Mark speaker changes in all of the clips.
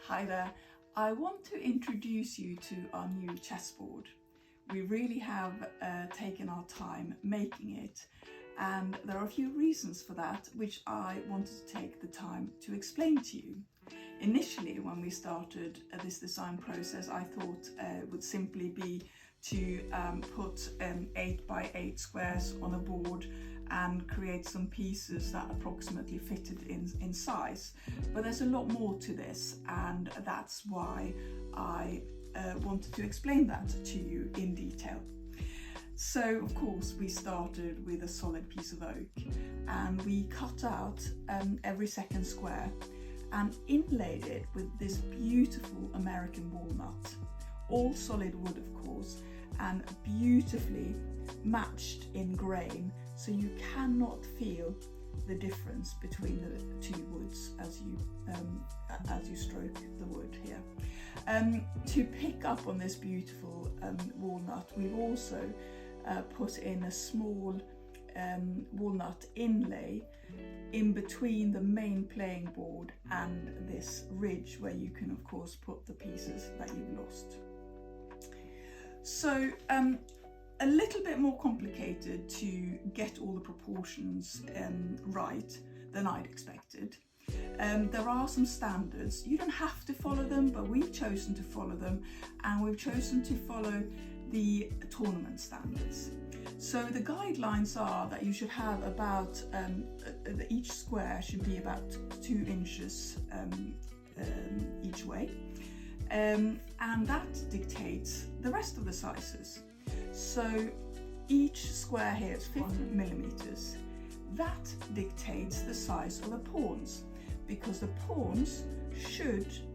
Speaker 1: Hi there. I want to introduce you to our new chessboard. We really have taken our time making it, and there are a few reasons for that which I wanted to take the time to explain to you. Initially, when we started this design process, I thought it would simply be to put 8 by 8 squares on a board and create some pieces that approximately fitted in size. But there's a lot more to this, and that's why I wanted to explain that to you in detail. So of course we started with a solid piece of oak, and we cut out every second square and inlaid it with this beautiful American walnut, all solid wood of course, and beautifully matched in grain, so you cannot feel the difference between the two woods as you stroke the wood here. To pick up on this beautiful walnut, we've also put in a small walnut inlay in between the main playing board and this ridge, where you can of course put the pieces that you've lost. So a little bit more complicated to get all the proportions right than I'd expected. There are some standards. You don't have to follow them, but we've chosen to follow them, and we've chosen to follow the tournament standards. So the guidelines are that you should have about, each square should be about 2 inches each way, and that dictates the rest of the sizes. So each square here is 50 millimeters. That dictates the size of the pawns, because the pawns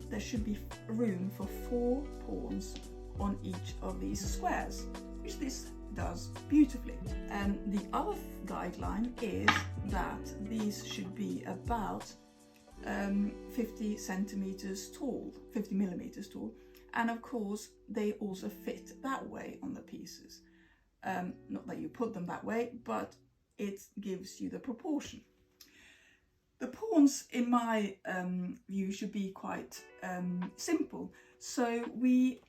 Speaker 1: there should be room for 4 pawns on each of these squares, which this does beautifully. And the other guideline is that these should be about 50 centimeters tall, 50 millimeters tall, and of course they also fit that way on the pieces. Not that you put them that way, but it gives you the proportion. The pawns, in my view, should be quite simple. So we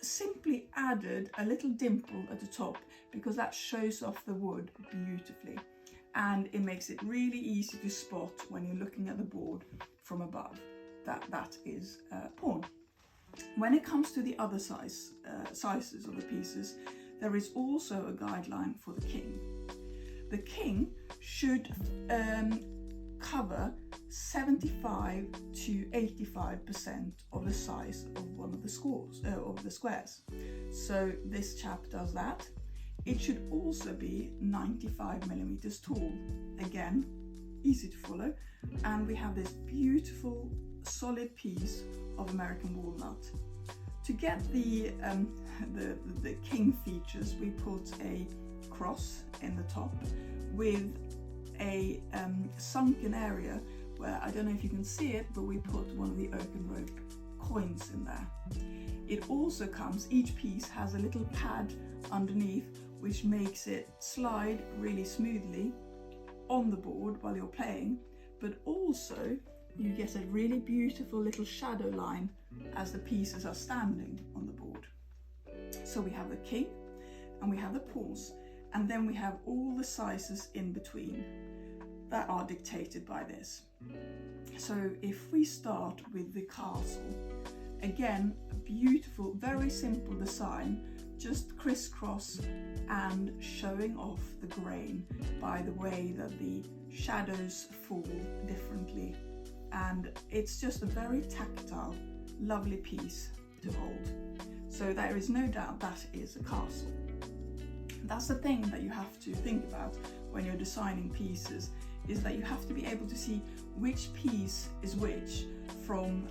Speaker 1: simply added a little dimple at the top, because that shows off the wood beautifully, and it makes it really easy to spot when you're looking at the board from above that is a pawn. When it comes to the other sizes of the pieces, there is also a guideline for the king. The king should cover 75 to 85% of the size of one of the squares. So this chap does that. It should also be 95 millimeters tall. Again, easy to follow. And we have this beautiful solid piece of American walnut. To get the king features, we put a cross in the top with a sunken area where, I don't know if you can see it, but we put one of the oaken rope coins in there. It also comes, each piece has a little pad underneath, which makes it slide really smoothly on the board while you're playing, but also you get a really beautiful little shadow line as the pieces are standing on the board. So we have the king and we have the pawns, and then we have all the sizes in between that are dictated by this. So if we start with the castle, again, a beautiful, very simple design, just crisscross and showing off the grain by the way that the shadows fall differently. And it's just a very tactile, lovely piece to hold. So there is no doubt that is a castle. That's the thing that you have to think about when you're designing pieces, is that you have to be able to see which piece is which from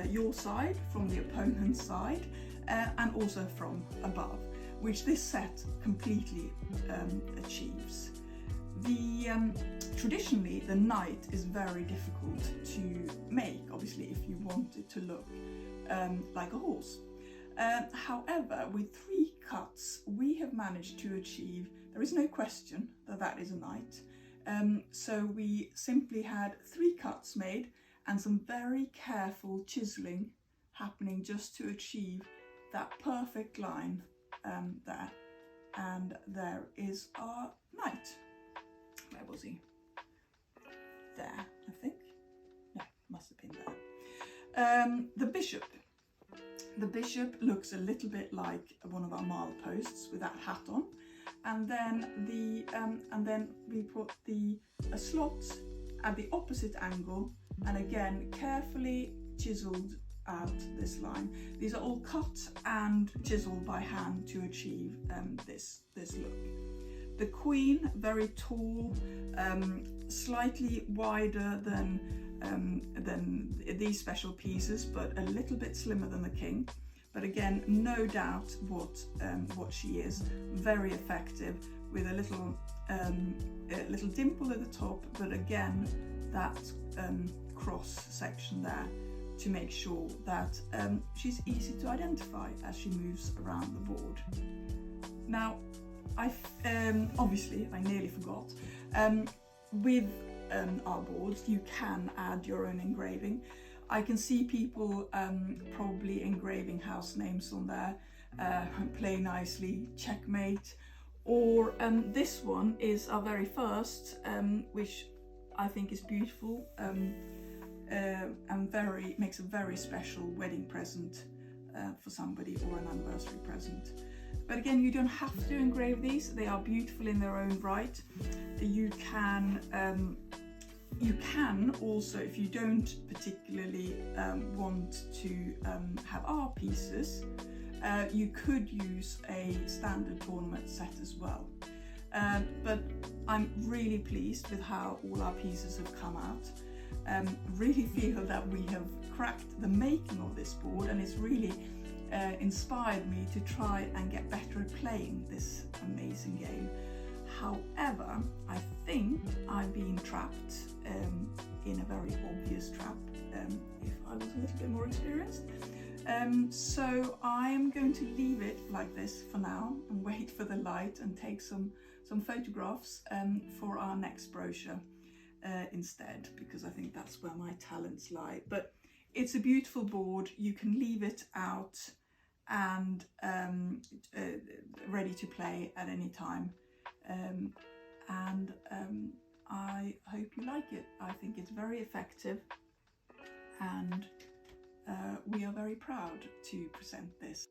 Speaker 1: your side, from the opponent's side, and also from above, which this set completely achieves. Traditionally, the knight is very difficult to make, obviously, if you want it to look like a horse. However, with 3 cuts, we have managed to achieve, there is no question that that is a knight. So we simply had 3 cuts made, and some very careful chiseling happening just to achieve that perfect line there. And there is our knight. Where was he? There, I think. No, must have been there. The bishop. The bishop looks a little bit like one of our mileposts with that hat on, and then we put a slot at the opposite angle, and again carefully chiseled out this line. These are all cut and chiseled by hand to achieve this look. The queen, very tall, slightly wider than these special pieces, but a little bit slimmer than the king. But again, no doubt what she is. Very effective, with a little dimple at the top, but again that cross section there to make sure that she's easy to identify as she moves around the board. Now, obviously I nearly forgot. With our boards, you can add your own engraving. I can see people probably engraving house names on there, Play Nicely, Checkmate, or this one is our very first, which I think is beautiful and makes a very special wedding present for somebody, or an anniversary present. But again, you don't have to engrave these. They are beautiful in their own right. You can also, if you don't particularly want to have art pieces, you could use a standard ornament set as well. But I'm really pleased with how all our pieces have come out. Really feel that we have cracked the making of this board, and it's really inspired me to try and get better at playing this amazing game. However, I think I'm being trapped in a very obvious trap if I was a little bit more experienced. So I'm going to leave it like this for now and wait for the light and take some photographs for our next brochure instead, because I think that's where my talents lie. But it's a beautiful board. You can leave it out and ready to play at any time. I hope you like it. I think it's very effective, and we are very proud to present this.